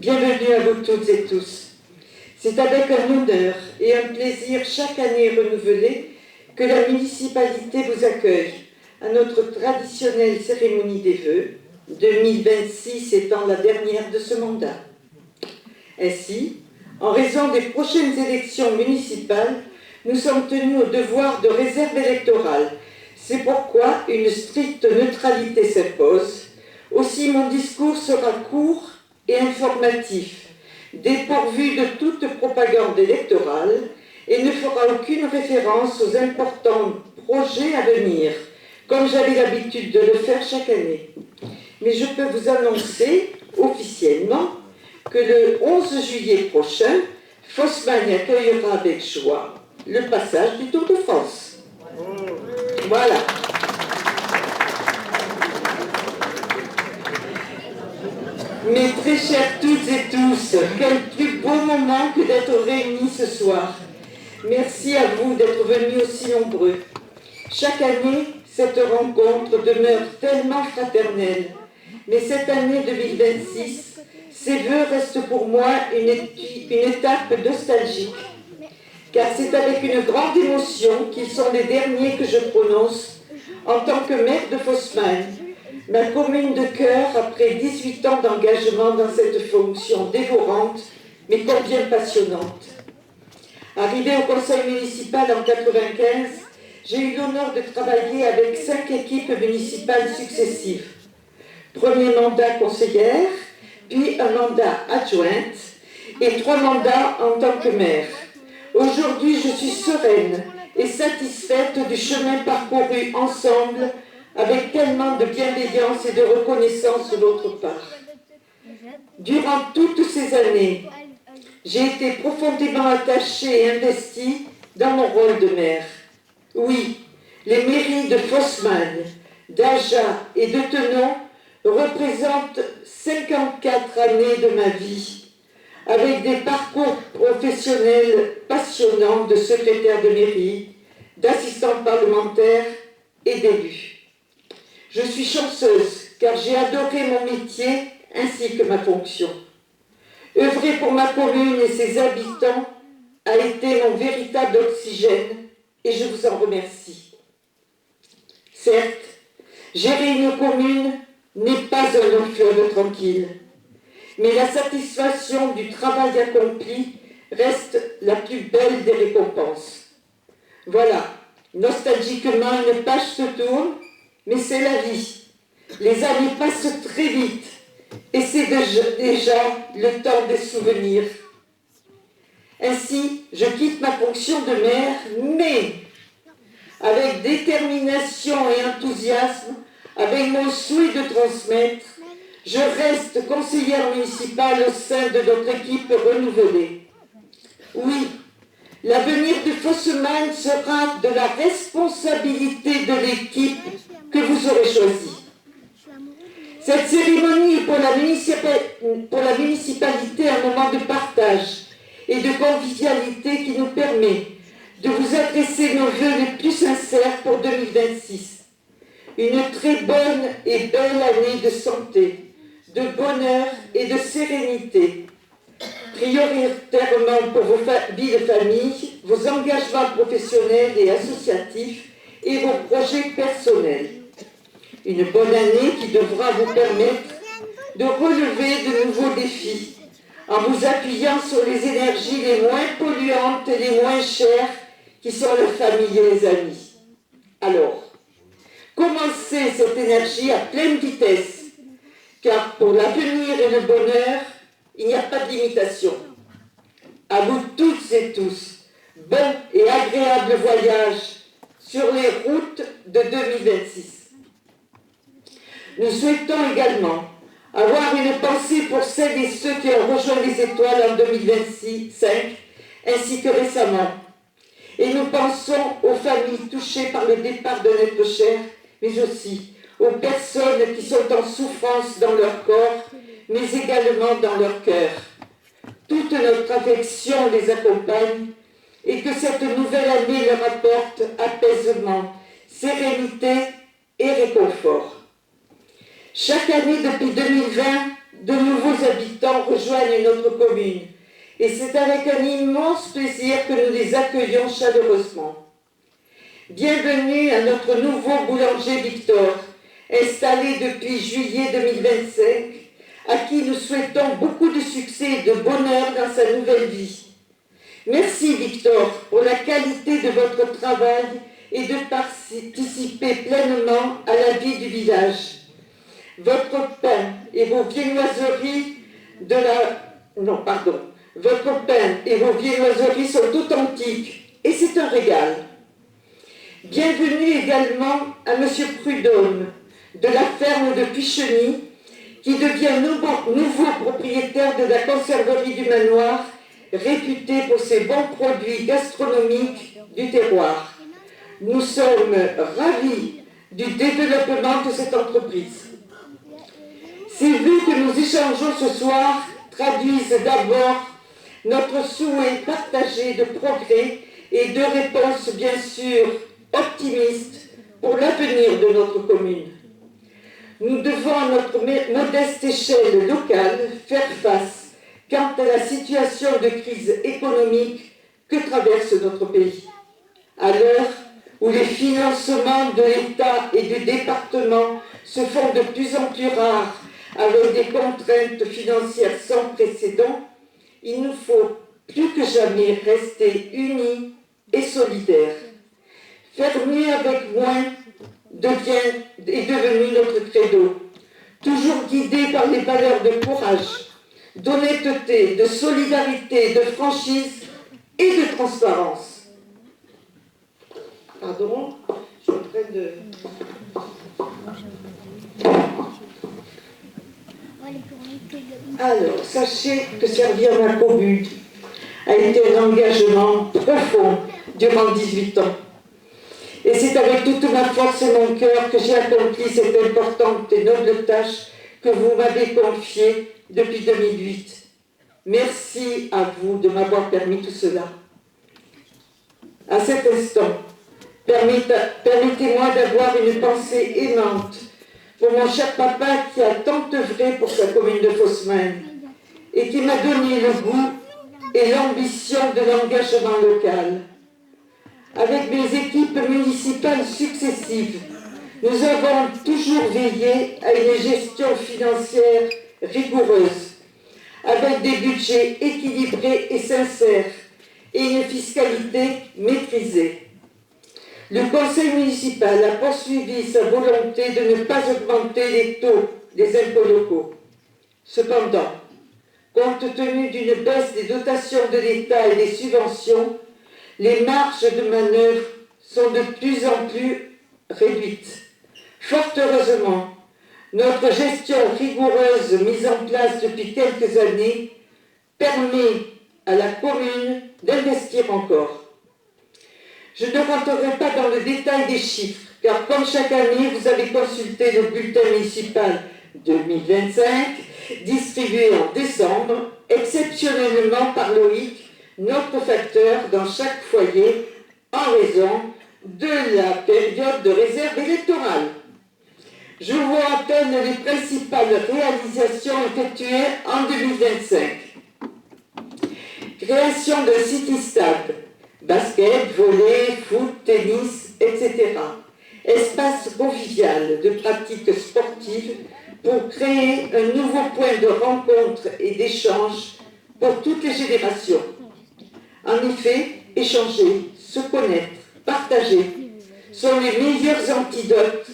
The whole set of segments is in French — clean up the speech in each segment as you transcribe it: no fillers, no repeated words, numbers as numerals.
Bienvenue à vous toutes et tous. C'est avec un honneur et un plaisir chaque année renouvelé que la municipalité vous accueille à notre traditionnelle cérémonie des vœux, 2026 étant la dernière de ce mandat. Ainsi, en raison des prochaines élections municipales, nous sommes tenus au devoir de réserve électorale. C'est pourquoi une stricte neutralité s'impose. Aussi, mon discours sera court et informatif, dépourvu de toute propagande électorale et ne fera aucune référence aux importants projets à venir, comme j'avais l'habitude de le faire chaque année. Mais je peux vous annoncer officiellement que le 11 juillet prochain, Fosmagne accueillera avec joie le passage du Tour de France. Voilà. Mes très chères toutes et tous, quel plus beau moment que d'être réunis ce soir. Merci à vous d'être venus aussi nombreux. Chaque année, cette rencontre demeure tellement fraternelle. Mais cette année 2026, ces vœux restent pour moi une étape nostalgique. Car c'est avec une grande émotion qu'ils sont les derniers que je prononce en tant que maire de Fosmagne, ma commune de cœur après 18 ans d'engagement dans cette fonction dévorante, mais combien passionnante. Arrivée au conseil municipal en 1995, j'ai eu l'honneur de travailler avec 5 équipes municipales successives. Premier mandat conseillère, puis un mandat adjointe et 3 mandats en tant que maire. Aujourd'hui, je suis sereine et satisfaite du chemin parcouru ensemble avec tellement de bienveillance et de reconnaissance de votre part. Durant toutes ces années, j'ai été profondément attachée et investie dans mon rôle de maire. Oui, les mairies de Fosmagne, d'Aja et de Thenon représentent 54 années de ma vie, avec des parcours professionnels passionnants de secrétaire de mairie, d'assistante parlementaire et d'élu. Je suis chanceuse car j'ai adoré mon métier ainsi que ma fonction. Œuvrer pour ma commune et ses habitants a été mon véritable oxygène et je vous en remercie. Certes, gérer une commune n'est pas un long fleuve tranquille, mais la satisfaction du travail accompli reste la plus belle des récompenses. Voilà, nostalgiquement une page se tourne, mais c'est la vie. Les années passent très vite et c'est déjà le temps des souvenirs. Ainsi, je quitte ma fonction de maire, mais avec détermination et enthousiasme, avec mon souhait de transmettre, je reste conseillère municipale au sein de notre équipe renouvelée. Oui, l'avenir de Fosmagne sera de la responsabilité de l'équipe que vous aurez choisie. Cette cérémonie est pour la municipalité un moment de partage et de convivialité qui nous permet de vous adresser nos vœux les plus sincères pour 2026. Une très bonne et belle année de santé, de bonheur et de sérénité, prioritairement pour vos vies de famille, vos engagements professionnels et associatifs et vos projets personnels. Une bonne année qui devra vous permettre de relever de nouveaux défis en vous appuyant sur les énergies les moins polluantes et les moins chères qui sont la famille et les amis. Alors, commencez cette énergie à pleine vitesse, car pour l'avenir et le bonheur, il n'y a pas de limitation. À vous toutes et tous, bon et agréable voyage sur les routes de 2026. Nous souhaitons également avoir une pensée pour celles et ceux qui ont rejoint les étoiles en 2025, ainsi que récemment. Et nous pensons aux familles touchées par le départ de notre cher, mais aussi aux personnes qui sont en souffrance dans leur corps, mais également dans leur cœur. Toute notre affection les accompagne et que cette nouvelle année leur apporte apaisement, sérénité et réconfort. Chaque année depuis 2020, de nouveaux habitants rejoignent notre commune. Et c'est avec un immense plaisir que nous les accueillons chaleureusement. Bienvenue à notre nouveau boulanger Victor, installé depuis juillet 2025, à qui nous souhaitons beaucoup de succès et de bonheur dans sa nouvelle vie. Merci Victor pour la qualité de votre travail et de participer pleinement à la vie du village. Votre pain et vos viennoiseries sont authentiques et c'est un régal. Bienvenue également à Monsieur Prudhomme de la ferme de Picheny qui devient nouveau propriétaire de la conserverie du Manoir, réputée pour ses bons produits gastronomiques du terroir. Nous sommes ravis du développement de cette entreprise. Ces vues que nous échangeons ce soir traduisent d'abord notre souhait partagé de progrès et de réponses bien sûr optimistes pour l'avenir de notre commune. Nous devons à notre modeste échelle locale faire face quant à la situation de crise économique que traverse notre pays. À l'heure où les financements de l'État et du département se font de plus en plus rares avec des contraintes financières sans précédent, il nous faut plus que jamais rester unis et solidaires. Faire mieux avec moins est devenu notre credo, toujours guidé par les valeurs de courage, d'honnêteté, de solidarité, de franchise et de transparence. Pardon, je suis en train de... Alors, sachez que servir ma commune a été un engagement profond durant 18 ans. Et c'est avec toute ma force et mon cœur que j'ai accompli cette importante et noble tâche que vous m'avez confiée depuis 2008. Merci à vous de m'avoir permis tout cela. À cet instant, permettez-moi d'avoir une pensée aimante pour mon cher papa qui a tant œuvré pour sa commune de Fosseman et qui m'a donné le goût et l'ambition de l'engagement local. Avec mes équipes municipales successives, nous avons toujours veillé à une gestion financière rigoureuse, avec des budgets équilibrés et sincères et une fiscalité maîtrisée. Le conseil municipal a poursuivi sa volonté de ne pas augmenter les taux des impôts locaux. Cependant, compte tenu d'une baisse des dotations de l'État et des subventions, les marges de manœuvre sont de plus en plus réduites. Fort heureusement, notre gestion rigoureuse mise en place depuis quelques années permet à la commune d'investir encore. Je ne rentrerai pas dans le détail des chiffres, car comme chaque année, vous avez consulté le bulletin municipal 2025, distribué en décembre, exceptionnellement par Loïc, notre facteur dans chaque foyer, en raison de la période de réserve électorale. Je vous rappelle les principales réalisations effectuées en 2025. Création d'un city-stade, basket, volley, foot, tennis, etc. Espace convivial de pratiques sportives pour créer un nouveau point de rencontre et d'échange pour toutes les générations. En effet, échanger, se connaître, partager sont les meilleurs antidotes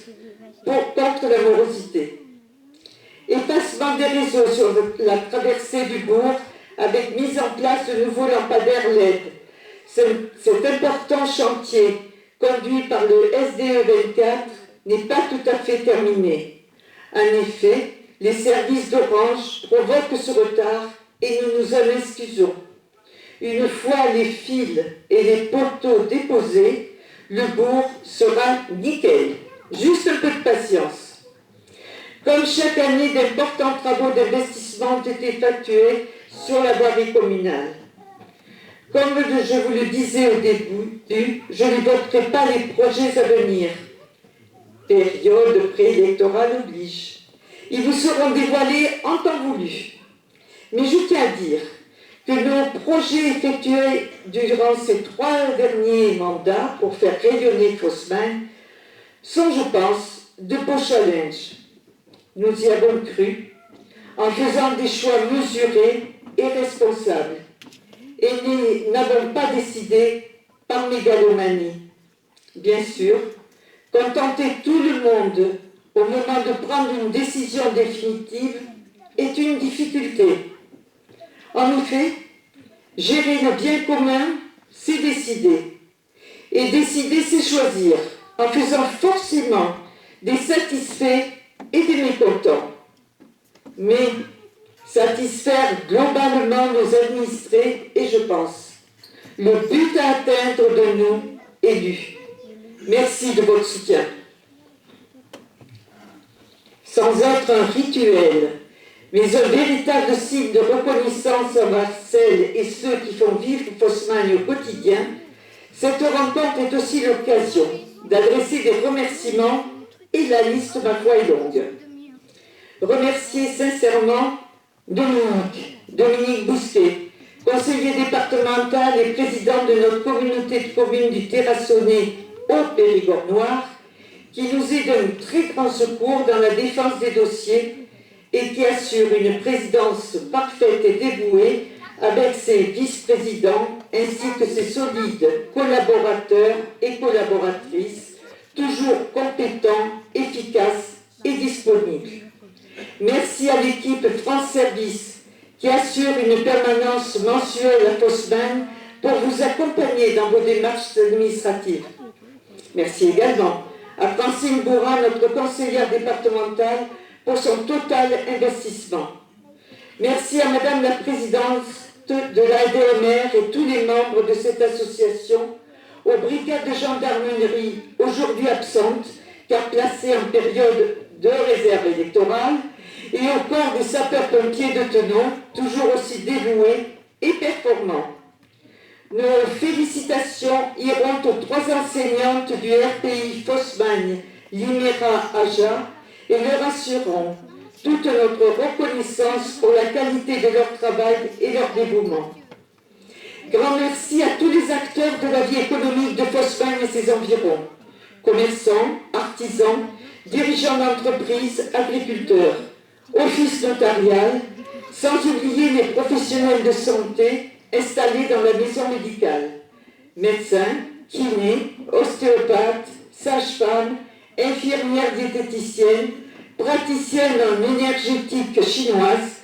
contre la morosité. Effacement des réseaux sur la traversée du bourg avec mise en place de nouveaux lampadaires LED. Cet important chantier, conduit par le SDE 24, n'est pas tout à fait terminé. En effet, les services d'Orange provoquent ce retard et nous nous en excusons. Une fois les fils et les poteaux déposés, le bourg sera nickel. Juste un peu de patience. Comme chaque année, d'importants travaux d'investissement ont été effectués sur la voirie communale. Comme je vous le disais au début, je ne voterai pas les projets à venir. Période préélectorale oblige. Ils vous seront dévoilés en temps voulu. Mais je tiens à dire que nos projets effectués durant ces 3 derniers mandats pour faire rayonner Fosman sont, je pense, de beaux challenges. Nous y avons cru en faisant des choix mesurés et responsables. Et nous n'avons pas décidé par mégalomanie. Bien sûr, contenter tout le monde au moment de prendre une décision définitive est une difficulté. En effet, gérer le bien commun, c'est décider. Et décider, c'est choisir, en faisant forcément des satisfaits et des mécontents. Mais satisfaire globalement nos administrés est, je pense, le but à atteindre de nous, élus. Merci de votre soutien. Sans être un rituel, mais un véritable signe de reconnaissance envers celles et ceux qui font vivre Fosman au quotidien, cette rencontre est aussi l'occasion d'adresser des remerciements et la liste, ma foi, est longue. Remercier sincèrement Dominique Bousquet, conseiller départemental et président de notre communauté de communes du Terrassonnais au Périgord Noir, qui nous est d'un très grand secours dans la défense des dossiers et qui assure une présidence parfaite et dévouée avec ses vice-présidents ainsi que ses solides collaborateurs et collaboratrices, toujours compétents, efficaces et disponibles. Merci à l'équipe France Service qui assure une permanence mensuelle à Fosman pour vous accompagner dans vos démarches administratives. Merci également à Francine Bourrin, notre conseillère départementale, pour son total investissement. Merci à Madame la Présidente de l'ADMR et tous les membres de cette association, aux brigades de gendarmerie aujourd'hui absentes, car placées en période de réserve électorale, et au corps des sapeurs-pompiers de Tenon, toujours aussi dévoués et performants. Nos félicitations iront aux 3 enseignantes du RPI Fosman, Limera, Aja, et leur assurons toute notre reconnaissance pour la qualité de leur travail et leur dévouement. Grand merci à tous les acteurs de la vie économique de Fosman et ses environs, commerçants, artisans, dirigeants d'entreprises, agriculteurs, office notarial, sans oublier les professionnels de santé installés dans la maison médicale, médecins, kinés, ostéopathes, sages-femmes, infirmières diététiciennes, praticiennes en énergétique chinoise,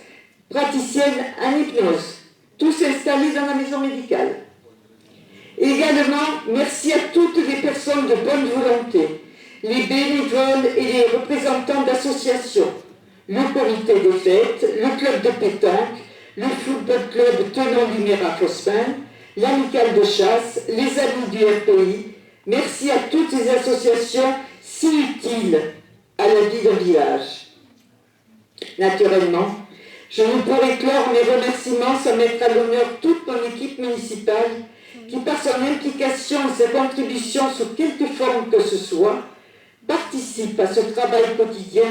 praticiennes en hypnose, tous installés dans la maison médicale. Également, merci à toutes les personnes de bonne volonté, les bénévoles et les représentants d'associations, le comité des fêtes, le club de pétanque, le football club Tenon-Limera Fosman, l'amicale de chasse, les amis du RPI. Merci à toutes ces associations si utiles à la vie d'un village. Naturellement, je ne pourrai clore mes remerciements sans mettre à l'honneur toute mon équipe municipale qui, par son implication et sa contribution sous quelque forme que ce soit, participe à ce travail quotidien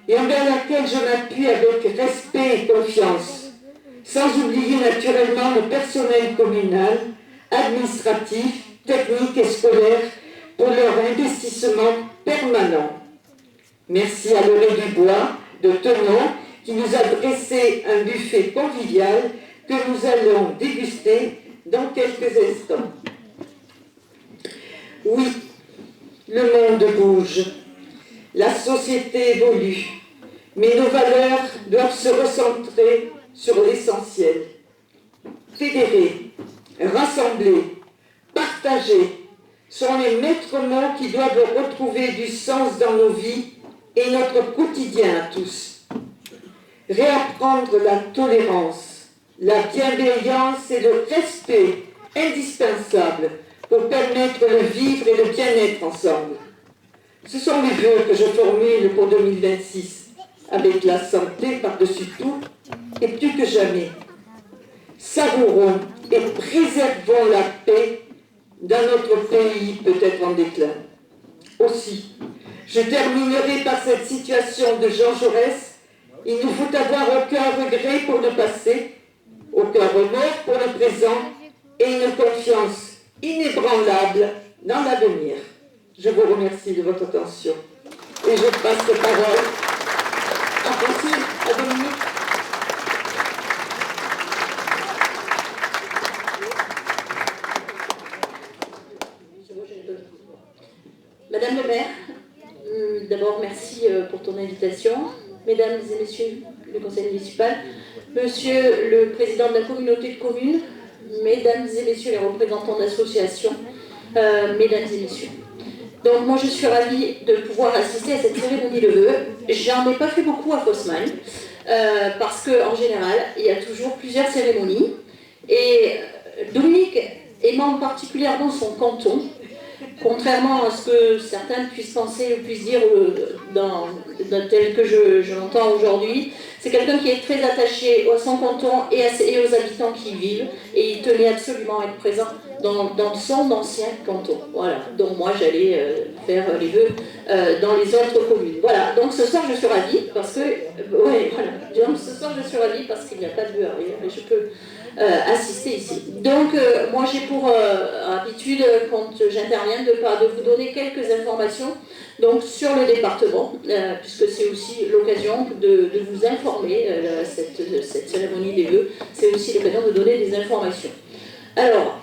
et envers laquelle je m'appuie avec respect et confiance, sans oublier naturellement le personnel communal, administratif, technique et scolaire pour leur investissement permanent. Merci à Loré Dubois de Tenon qui nous a dressé un buffet convivial que nous allons déguster dans quelques instants. Oui, le monde bouge, la société évolue, mais nos valeurs doivent se recentrer sur l'essentiel. Fédérer, rassembler, partager sont les maîtres mots qui doivent retrouver du sens dans nos vies et notre quotidien à tous. Réapprendre la tolérance, la bienveillance et le respect indispensables pour permettre le vivre et le bien-être ensemble. Ce sont les vœux que je formule pour 2026, avec la santé par-dessus tout et plus que jamais. Savourons et préservons la paix dans notre pays peut-être en déclin. Aussi, je terminerai par cette citation de Jean Jaurès Il nous faut avoir aucun regret pour le passé, aucun remords pour le présent et une confiance inébranlable dans l'avenir. Je vous remercie de votre attention et je passe la parole à Francine, à Dominique. Madame le maire, d'abord merci pour ton invitation. Mesdames et messieurs le conseil municipal, monsieur le président de la communauté de communes, mesdames et messieurs les représentants d'associations, mesdames et messieurs. Donc moi je suis ravie de pouvoir assister à cette cérémonie de vœux. J'en ai pas fait beaucoup à Fosman, parce qu'en général, il y a toujours plusieurs cérémonies. Et Dominique aimant particulièrement son canton, contrairement à ce que certains puissent penser ou puissent dire tel que je l'entends aujourd'hui, c'est quelqu'un qui est très attaché à son canton et aux habitants qui y vivent, et il tenait absolument à être présent dans son ancien canton. Voilà, donc moi j'allais faire les vœux dans les autres communes. Voilà, donc ce soir je suis ravie parce que, donc ce soir je suis ravie parce qu'il n'y a pas de vœux arrière et je peux assister ici. Donc moi j'ai pour habitude, quand j'interviens, de vous donner quelques informations donc, sur le département, puisque c'est aussi l'occasion de vous informer, cette cérémonie des vœux, c'est aussi l'occasion de donner des informations. Alors,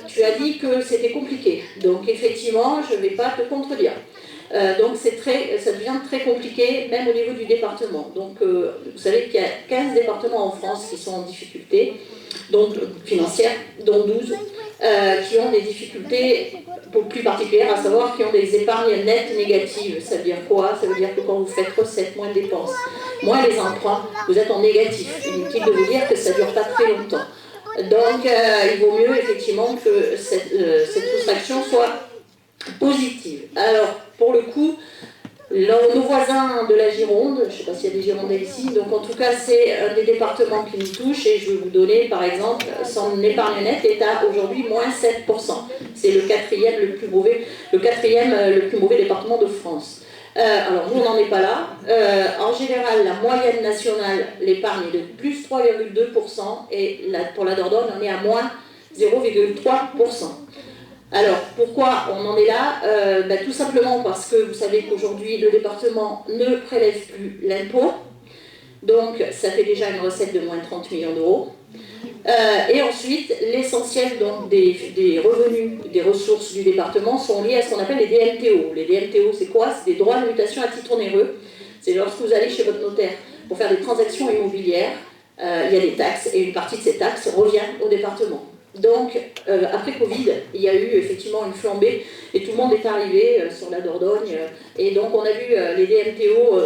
tu as dit que c'était compliqué, donc effectivement, je ne vais pas te contredire. Donc ça devient très compliqué, même au niveau du département. Donc vous savez qu'il y a 15 départements en France qui sont en difficulté, donc financières, dont 12 qui ont des difficultés plus particulières, à savoir qui ont des épargnes nettes négatives. Ça veut dire quoi? Ça veut dire que quand vous faites recettes, moins de dépenses, moins les emprunts, vous êtes en négatif. Inutile de vous dire que ça ne dure pas très longtemps. Donc il vaut mieux effectivement que cette soustraction soit positive. Alors, pour le coup, nos voisins de la Gironde, je ne sais pas s'il y a des Girondais ici, donc en tout cas c'est un des départements qui nous touche, et je vais vous donner par exemple, son épargne nette est à aujourd'hui moins 7%. C'est le quatrième le plus mauvais département de France. Alors nous on n'en est pas là. En général, la moyenne nationale, l'épargne est de plus 3,2%, et pour la Dordogne on est à moins 0,3%. Alors, pourquoi on en est là? Tout simplement parce que vous savez qu'aujourd'hui, le département ne prélève plus l'impôt. Donc, ça fait déjà une recette de moins 30 millions d'euros. Et ensuite, l'essentiel des revenus, des ressources du département sont liés à ce qu'on appelle les DMTO. Les DMTO, c'est quoi? C'est des droits de mutation à titre onéreux. C'est lorsque vous allez chez votre notaire pour faire des transactions immobilières, il y a des taxes, et une partie de ces taxes revient au département. Donc, après Covid, il y a eu effectivement une flambée et tout le monde est arrivé sur la Dordogne. Et donc, on a vu les DMTO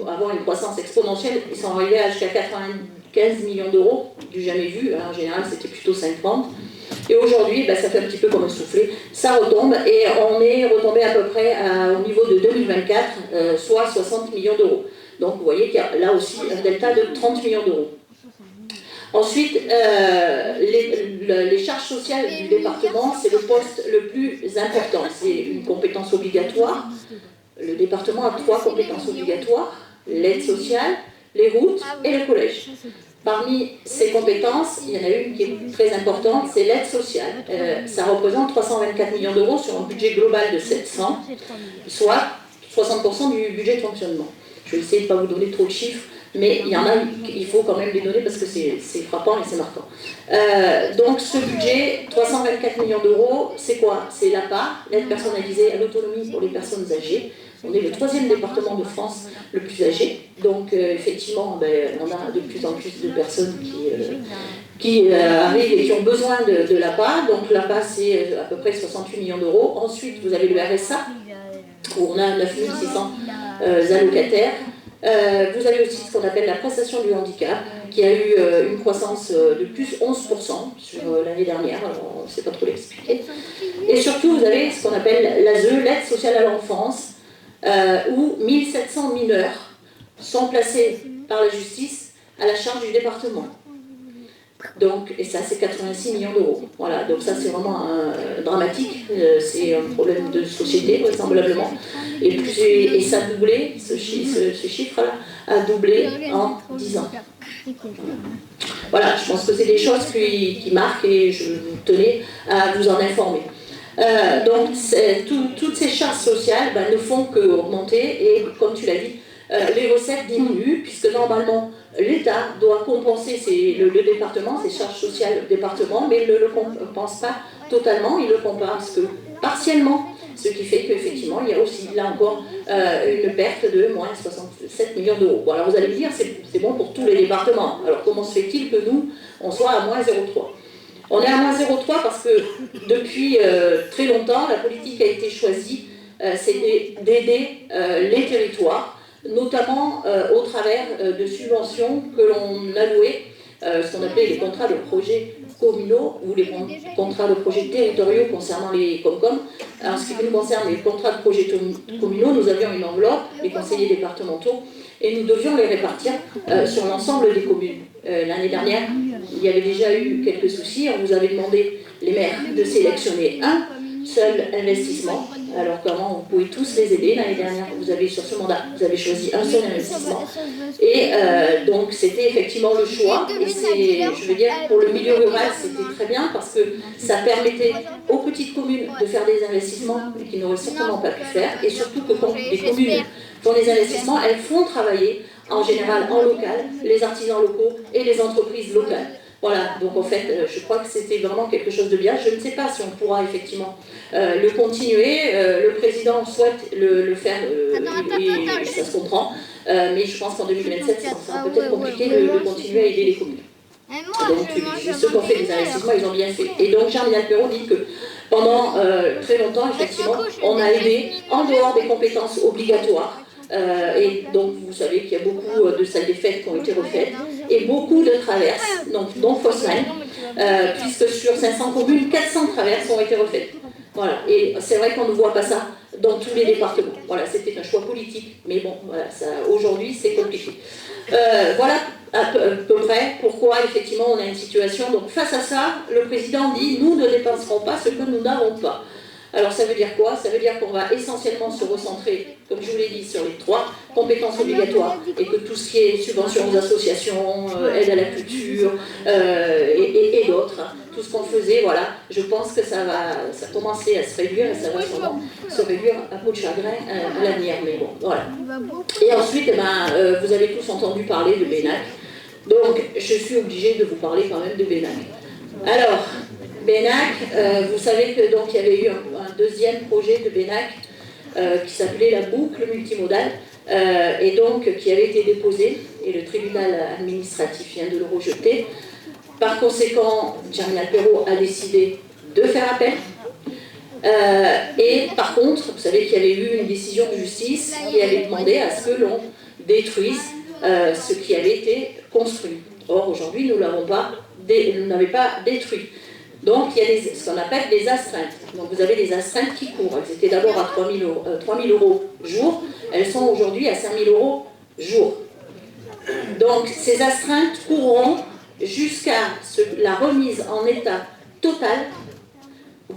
avoir une croissance exponentielle. Ils sont arrivés jusqu'à 95 millions d'euros, du jamais vu. En général, c'était plutôt 50. Et aujourd'hui, ça fait un petit peu comme un soufflet. Ça retombe et on est retombé à peu près au niveau de 2024, soit 60 millions d'euros. Donc, vous voyez qu'il y a là aussi un delta de 30 millions d'euros. Ensuite, les charges sociales du département, c'est le poste le plus important. C'est une compétence obligatoire. Le département a 3 compétences obligatoires: l'aide sociale, les routes et le collège. Parmi ces compétences, il y en a une qui est très importante, c'est l'aide sociale. Ça représente 324 millions d'euros sur un budget global de 700, soit 60% du budget de fonctionnement. Je vais essayer de ne pas vous donner trop de chiffres, mais il y en a, il faut quand même les donner parce que c'est frappant et c'est marquant. Donc ce budget, 324 millions d'euros, c'est quoi? C'est l'APA, l'aide personnalisée à l'autonomie pour les personnes âgées. On est le 3e département de France le plus âgé, donc effectivement on a de plus en plus de personnes qui arrivent et qui ont besoin de l'APA. Donc l'APA c'est à peu près 68 millions d'euros. Ensuite vous avez le RSA, où on a 9600 allocataires. Vous avez aussi ce qu'on appelle la prestation du handicap, qui a eu une croissance de plus 11% sur l'année dernière, alors on ne sait pas trop l'expliquer. Et surtout, vous avez ce qu'on appelle l'ASE, l'aide sociale à l'enfance, où 1700 mineurs sont placés par la justice à la charge du département. Donc, et ça, c'est 86 millions d'euros. Voilà, donc ça, c'est vraiment dramatique. C'est un problème de société, vraisemblablement. Et ça a doublé, ce chiffre-là, a doublé en 10 ans. Voilà, je pense que c'est des choses qui marquent et je tenais à vous en informer. Donc, toutes ces charges sociales ne font qu'augmenter et, comme tu l'as dit, les recettes diminuent puisque normalement l'État doit compenser le département, ses charges sociales du département, mais il ne le compense pas totalement, il le compense que partiellement, ce qui fait qu'effectivement il y a aussi là encore une perte de moins 67 millions d'euros. Bon, alors vous allez me dire, c'est bon pour tous les départements, alors comment se fait-il que nous, on soit à moins 0,3 ? On est à moins 0,3 parce que depuis très longtemps, la politique a été choisie, c'est d'aider les territoires, notamment au travers de subventions que l'on allouait, ce qu'on appelait les contrats de projets communaux ou les contrats de projets territoriaux concernant les Comcom. En ce qui nous concerne les contrats de projets communaux, nous avions une enveloppe, les conseillers départementaux, et nous devions les répartir sur l'ensemble des communes. L'année dernière, il y avait déjà eu quelques soucis. On vous avait demandé, les maires, de sélectionner un seul investissement. Alors comment vous pouvez tous les aider. L'année dernière, vous avez sur ce mandat, vous avez choisi un seul investissement. Et donc c'était effectivement le choix. Et je veux dire, pour le milieu rural, c'était très bien parce que ça permettait aux petites communes de faire des investissements qu'ils n'auraient certainement pas pu faire. Et surtout que quand les communes font des investissements, elles font travailler en général en local les artisans locaux et les entreprises locales. Voilà, donc en fait, je crois que c'était vraiment quelque chose de bien. Je ne sais pas si on pourra effectivement le continuer. Le président souhaite le faire et ça se comprend. Mais je pense qu'en 2027, ça sera peut-être compliqué de continuer à aider les communes. Donc ceux qui ont fait des investissements, ils ont bien fait. Et donc Germinal Perrault dit que pendant très longtemps, effectivement, on a aidé en dehors des compétences obligatoires. Et donc vous savez qu'il y a beaucoup de salles des fêtes qui ont été refaites et beaucoup de traverses, dont Fosnheim, puisque sur 500 communes, 400 traverses ont été refaites. Voilà. Et c'est vrai qu'on ne voit pas ça dans tous les départements. Voilà, c'était un choix politique, mais bon, voilà, aujourd'hui c'est compliqué. Voilà à peu près pourquoi effectivement on a une situation. Donc face à ça, le président dit nous ne dépenserons pas ce que nous n'avons pas. Alors ça veut dire quoi? Ça veut dire qu'on va essentiellement se recentrer, comme je vous l'ai dit, sur les 3 compétences obligatoires et que tout ce qui est subventions aux associations, aide à la culture et d'autres, tout ce qu'on faisait, voilà, je pense que ça commençait à se réduire et ça va sûrement se réduire à peau de chagrin à l'avenir, mais bon, voilà. Et ensuite, vous avez tous entendu parler de Benac, donc je suis obligée de vous parler quand même de Benac. Alors, Benac, vous savez que donc il y avait eu un deuxième projet de Benac qui s'appelait la boucle multimodale et donc qui avait été déposé et le tribunal administratif vient de le rejeter. Par conséquent, Germinal Perrault a décidé de faire appel. Et par contre, vous savez qu'il y avait eu une décision de justice qui avait demandé à ce que l'on détruise ce qui avait été construit. Or, aujourd'hui, nous n'avons pas détruit. Donc, il y a ce qu'on appelle des astreintes. Donc, vous avez des astreintes qui courent. Elles étaient d'abord à 3 000 euros jour. Elles sont aujourd'hui à 5 000 euros jour. Donc, ces astreintes courront jusqu'à la remise en état total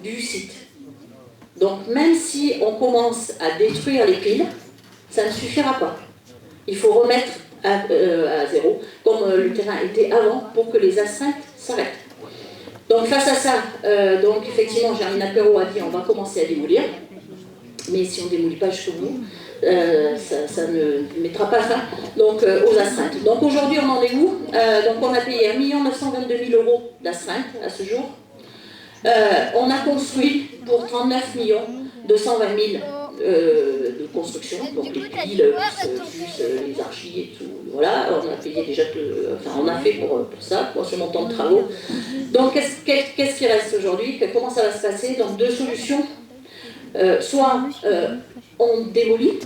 du site. Donc, même si on commence à détruire les piles, ça ne suffira pas. Il faut remettre à zéro, comme le terrain était avant, pour que les astreintes s'arrêtent. Donc face à ça, donc effectivement, Germinal Perrault a dit on va commencer à démolir, mais si on ne démolit pas jusqu'au bout, ça ne mettra pas fin donc, aux astreintes. Donc aujourd'hui, on en est où? Donc on a payé 1 922 000 euros d'astreinte à ce jour. On a construit pour 39 220 000 de construction, donc les piles, plus les archis et tout, voilà, on a payé déjà, on a fait pour ça, pour ce montant de travaux. Donc qu'est-ce qui reste aujourd'hui? Comment ça va se passer? Donc 2 solutions, soit on démolit,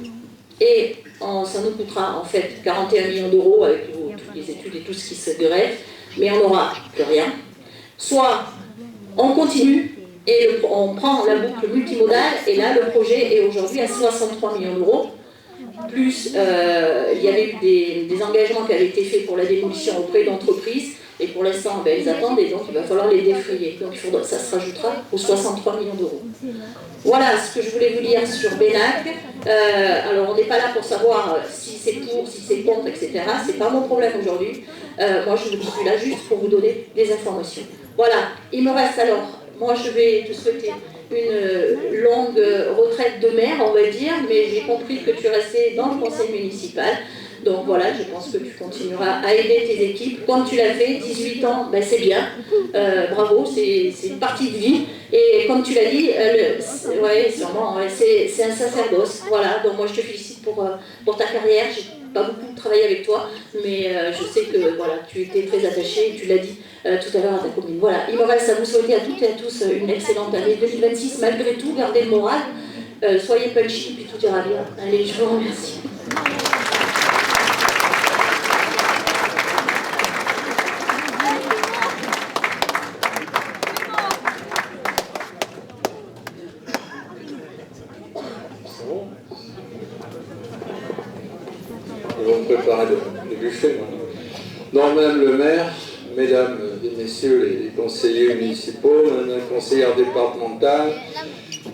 et ça nous coûtera en fait 41 millions d'euros avec toutes les études et tout ce qui se greffe, mais on n'aura plus rien. Soit on continue, et on prend la boucle multimodale, et là le projet est aujourd'hui à 63 millions d'euros. plus il y avait eu des engagements qui avaient été faits pour la démolition auprès d'entreprises, et pour l'instant, ils attendent, et donc il va falloir les défrayer. Donc ça se rajoutera aux 63 millions d'euros. Voilà ce que je voulais vous dire sur Benac. Alors on n'est pas là pour savoir si c'est pour, si c'est contre, etc. C'est pas mon problème aujourd'hui. Moi je suis là juste pour vous donner des informations. Voilà, il me reste alors, moi je vais te souhaiter une longue retraite de maire, on va dire, mais j'ai compris que tu restais dans le conseil municipal. Donc voilà, je pense que tu continueras à aider tes équipes. Comme tu l'as fait, 18 ans, c'est bien. Bravo, c'est une partie de vie. Et comme tu l'as dit, sûrement, c'est un sacerdoce. Voilà, donc moi je te félicite pour ta carrière. J'ai pas beaucoup travaillé avec toi, mais je sais que voilà, tu étais très attaché, tu l'as dit tout à l'heure à ta commune. Voilà, il me reste à vous souhaiter à toutes et à tous une excellente année 2026. Malgré tout, gardez le moral, soyez punchy, puis tout ira bien. Allez, je vous remercie. Ils vont préparer le buffet maintenant. Donc, Madame le maire, Mesdames et Messieurs les conseillers municipaux, Madame la conseillère départementale,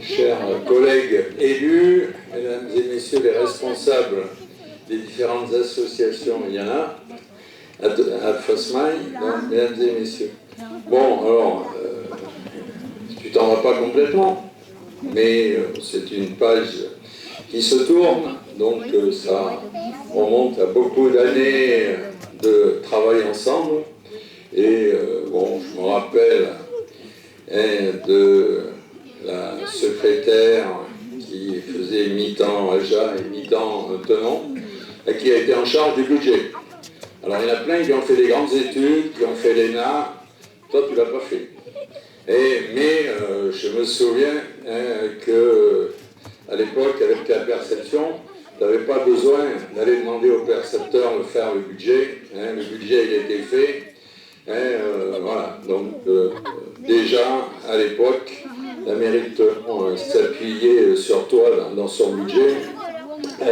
chers collègues élus, Mesdames et Messieurs les responsables des différentes associations, il y en a, à Fosmaï, Mesdames et Messieurs. Bon, alors, tu t'en vas pas complètement, mais c'est une page qui se tourne, donc ça remonte à beaucoup d'années de travail ensemble. Et bon, je me rappelle de la secrétaire qui faisait mi-temps Aja et mi-temps Tenon, et qui a été en charge du budget. Alors il y en a plein qui ont fait des grandes études, qui ont fait l'ENA, toi tu ne l'as pas fait. Mais je me souviens qu'à l'époque, avec la perception, tu n'avais pas besoin d'aller demander au percepteur de faire le budget. Le budget, il a été fait. Voilà. Donc, déjà, à l'époque, la mairie de Tenon s'appuyait sur toi dans son budget,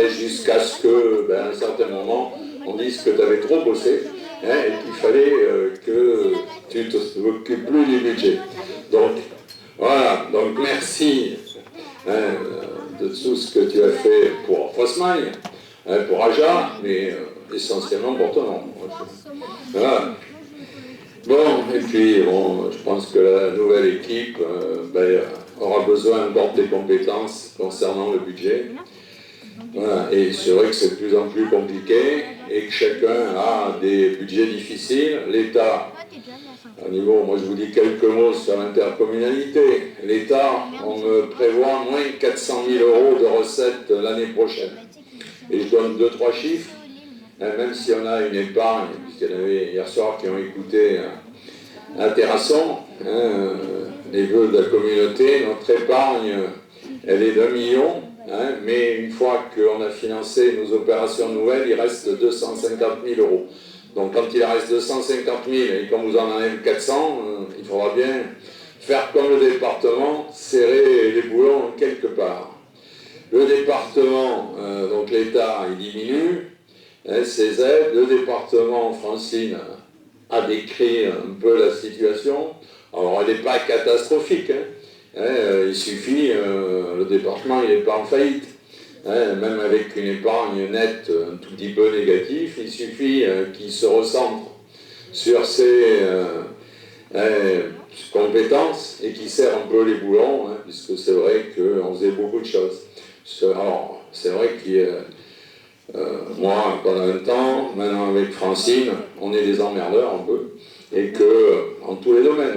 jusqu'à ce que, à un certain moment, on dise que tu avais trop bossé et qu'il fallait que tu ne t'occupes plus du budget. Donc, voilà. Donc, merci de tout ce que tu as fait pour Fosmaï, pour Aja, mais essentiellement pour Tenon. Voilà. Bon, et puis, bon, je pense que la nouvelle équipe aura besoin d'ordre des compétences concernant le budget. Voilà. Et c'est vrai que c'est de plus en plus compliqué et que chacun a des budgets difficiles. L'État, au niveau, moi je vous dis quelques mots sur l'intercommunalité. L'État, on me prévoit moins de 400 000 € de recettes l'année prochaine. Et je donne 2-3 chiffres, même si on a une épargne, puisqu'il y en avait hier soir qui ont écouté à Terrasson, les vœux de la communauté, notre épargne, elle est d'1 million. Mais une fois qu'on a financé nos opérations nouvelles, il reste 250 000 €. Donc quand il reste 250 000 et qu'on vous en enlève 400, il faudra bien faire comme le département, serrer les boulons quelque part. Le département, donc l'État, il diminue ses aides. Le département, Francine a décrit un peu la situation. Alors elle n'est pas catastrophique, il suffit, le département il n'est pas en faillite, même avec une épargne nette un tout petit peu négative, il suffit qu'il se recentre sur ses compétences et qu'il serre un peu les boulons, puisque c'est vrai qu'on faisait beaucoup de choses. Alors c'est vrai que moi pendant un temps, maintenant avec Francine, on est des emmerdeurs un peu, et que en tous les domaines,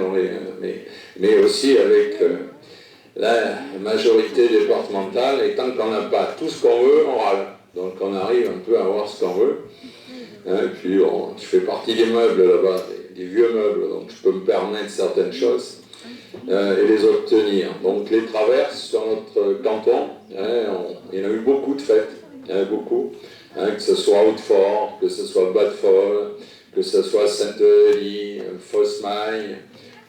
mais aussi avec la majorité départementale, et tant qu'on n'a pas tout ce qu'on veut, on râle. Donc on arrive un peu à avoir ce qu'on veut. Et puis je fais partie des meubles là-bas, des vieux meubles, donc je peux me permettre certaines choses et les obtenir. Donc les traverses sur notre canton, il y en a eu beaucoup de fêtes, beaucoup, que ce soit Hautefort, que ce soit Bas-de-Folle, que ce soit Sainte-Eulalie, Fosmaï,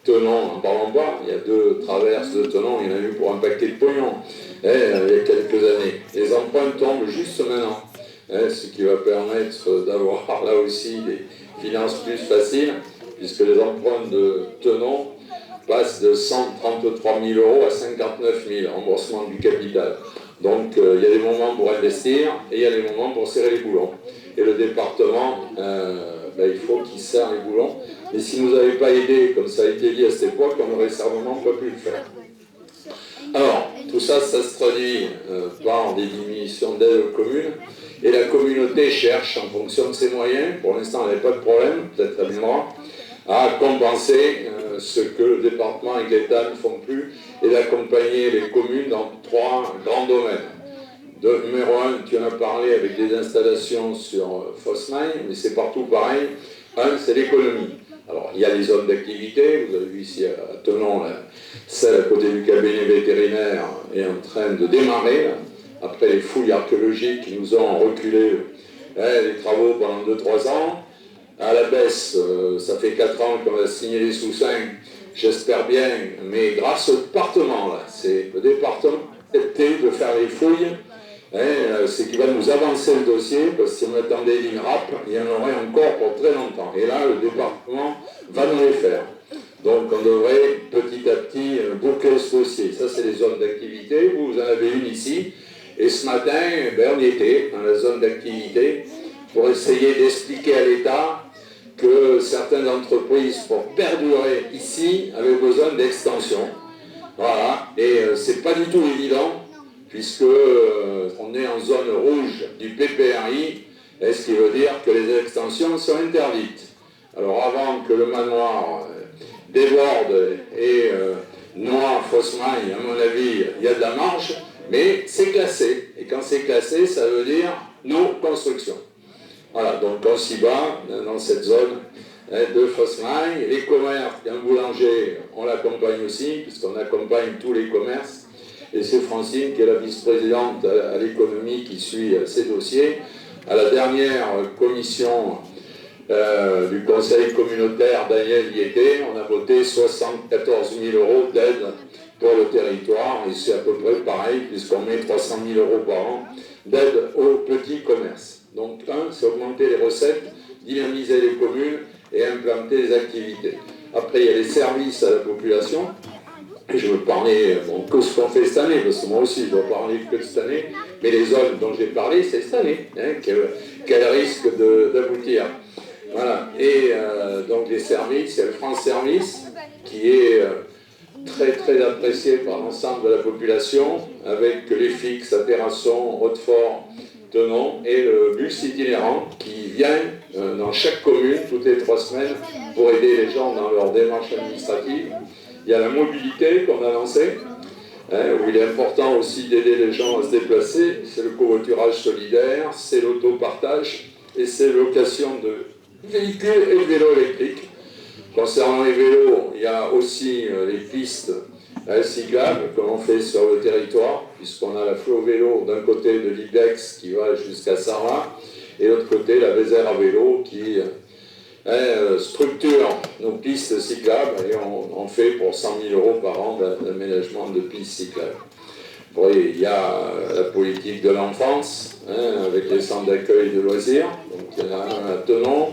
Tenon, n'en parlons pas, il y a 2 traverses de Tenon, il y en a eu pour un paquet de pognon. il y a quelques années. Les emprunts tombent juste maintenant, ce qui va permettre d'avoir là aussi des finances plus faciles, puisque les emprunts de Tenon passent de 133 000 € à 59 000 remboursement du capital. Donc il y a des moments pour investir et il y a des moments pour serrer les boulons. Et le département, il faut qu'il serre les boulons. Et si vous n'avez pas aidé, comme ça a été dit à cette époque, on n'aurait certainement pas pu le faire. Alors, tout ça, ça se traduit par des diminutions d'aide aux communes. Et la communauté cherche, en fonction de ses moyens, pour l'instant elle n'avait pas de problème, peut-être elle viendra, à compenser ce que le département et l'État ne font plus, et d'accompagner les communes dans 3 grands domaines. Numéro 1, tu en as parlé avec des installations sur Fosmail, mais c'est partout pareil. 1, c'est l'économie. Alors, il y a les zones d'activité, vous avez vu ici à Tenon, celle à côté du cabinet vétérinaire est en train de démarrer, après les fouilles archéologiques qui nous ont reculé les travaux pendant 2-3 ans. À la baisse, ça fait 4 ans qu'on a signé les sous-seins, j'espère bien, mais grâce au département, là, c'est le département qui a accepté de faire les fouilles, c'est qui va nous avancer le dossier, parce que si on attendait l'INRAP, il y en aurait encore pour très longtemps. Et là, le département va nous les faire. Donc on devrait petit à petit boucler ce dossier. Ça, c'est les zones d'activité. Vous en avez une ici. Et ce matin, on y était dans la zone d'activité pour essayer d'expliquer à l'État que certaines entreprises, pour perdurer ici, avaient besoin d'extension. Voilà. Et c'est pas du tout évident, puisque on est en zone rouge du PPRI, ce qui veut dire que les extensions sont interdites. Alors avant que le manoir déborde et noie Fosmail, à mon avis, il y a de la marge, mais c'est classé. Et quand c'est classé, ça veut dire non construction. Voilà, donc on s'y bat dans cette zone de Fosmail. Les commerces, un boulanger, on l'accompagne aussi, puisqu'on accompagne tous les commerces. Et c'est Francine, qui est la vice-présidente à l'économie, qui suit ces dossiers. À la dernière commission du conseil communautaire, Daniel y était, on a voté 74 000 € d'aide pour le territoire, et c'est à peu près pareil, puisqu'on met 300 000 € par an d'aide aux petits commerces. Donc, c'est augmenter les recettes, dynamiser les communes et implanter les activités. Après, il y a les services à la population. Et je veux parler, que ce qu'on fait cette année, parce que moi aussi, je dois parler que de cette année, mais les zones dont j'ai parlé, c'est cette année, qu'elles risquent d'aboutir. Voilà. Et donc les services, il y a le France Service, qui est très très apprécié par l'ensemble de la population, avec les fixes à Terrasson, Hautefort, Tenon, et le bus itinérant qui vient dans chaque commune toutes les 3 semaines pour aider les gens dans leur démarche administrative. Il y a la mobilité qu'on a lancée, où il est important aussi d'aider les gens à se déplacer. C'est le covoiturage solidaire, c'est l'autopartage et c'est la location de véhicules et de vélos électriques. Concernant les vélos, il y a aussi les pistes cyclables que l'on fait sur le territoire, puisqu'on a la Flow Vélo d'un côté de l'IBEX qui va jusqu'à Sarlat, et de l'autre côté la Vézère à vélo qui structure nos pistes cyclables, et on fait pour 100 000 € par an d'aménagement de pistes cyclables. Bon, il y a la politique de l'enfance, avec les centres d'accueil de loisirs. Donc il y en a un à Tenon,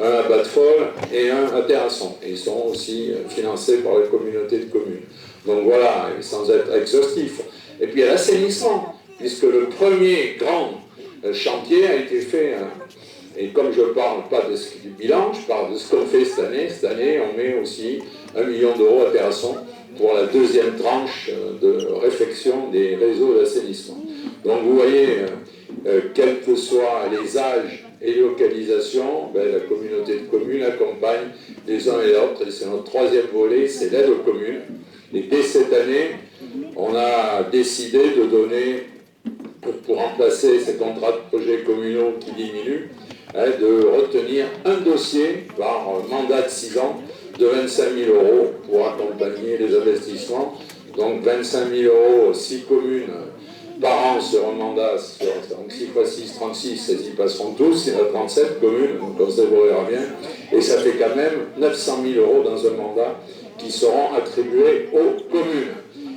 un à Bas-de-Folle et un à Terrasson. Et ils sont aussi financés par les communautés de communes. Donc voilà, sans être exhaustif. Et puis il y a l'assainissement, puisque le premier grand chantier a été fait. Et comme je ne parle pas du bilan, je parle de ce qu'on fait cette année. Cette année, on met aussi 1 million € à Terrasson pour la deuxième tranche de réfection des réseaux d'assainissement. Donc vous voyez, quels que soient les âges et les localisations, la communauté de communes accompagne les uns et les autres. Et c'est notre 3e volet, c'est l'aide aux communes. Et dès cette année, on a décidé de donner, pour remplacer ces contrats de projets communaux qui diminuent, de retenir un dossier par mandat de 6 ans de 25 000 € pour accompagner les investissements. Donc 25 000 €, 6 communes par an sur un mandat, donc 6 x 6, 36, ils y passeront tous, il y en a 37 communes, donc on se débrouillera bien. Et ça fait quand même 900 000 € dans un mandat qui seront attribués aux communes.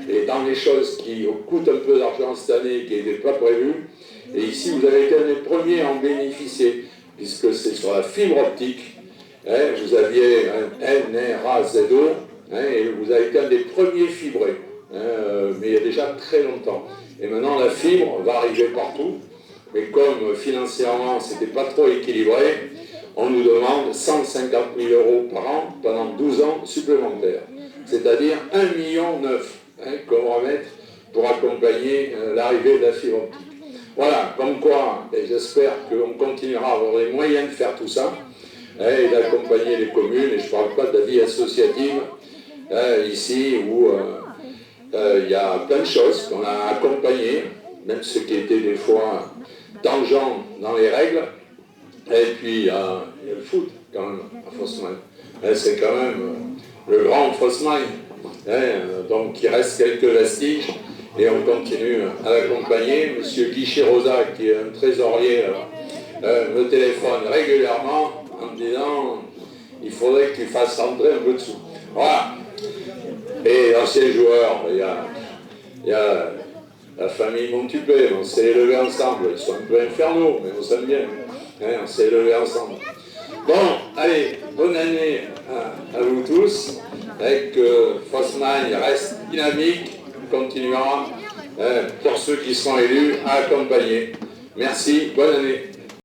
et dans les choses qui coûtent un peu d'argent cette année, qui n'étaient pas prévues. Et ici, vous avez été un des premiers à en bénéficier, puisque c'est sur la fibre optique. Vous aviez un NRAZO, et vous avez été un des premiers fibrés, mais il y a déjà très longtemps. Et maintenant, la fibre va arriver partout, mais comme financièrement, ce n'était pas trop équilibré, on nous demande 150 000 € par an pendant 12 ans supplémentaires. C'est-à-dire 1,9 million qu'on va mettre pour accompagner l'arrivée de la fibre optique. Voilà, comme quoi, et j'espère qu'on continuera à avoir les moyens de faire tout ça, et d'accompagner les communes, et je ne parle pas de la vie associative, ici où il y a plein de choses qu'on a accompagnées, même ce qui était des fois tangent dans les règles. Et puis il y a le foot quand même à Fosman. C'est quand même le grand Fosman. Donc il reste quelques vestiges et on continue à l'accompagner. Monsieur Guichet-Rosa, qui est un trésorier, me téléphone régulièrement en me disant il faudrait que tu fasses rentrer un peu de sous. Voilà. Et dans ces joueurs, il y a la famille Montupé, on s'est élevés ensemble, ils sont un peu infernaux, mais on s'aime bien, on s'est élevés ensemble. Bon, allez, bonne année à vous tous, avec Fosman reste dynamique, on continuera, pour ceux qui seront élus, à accompagner. Merci, bonne année.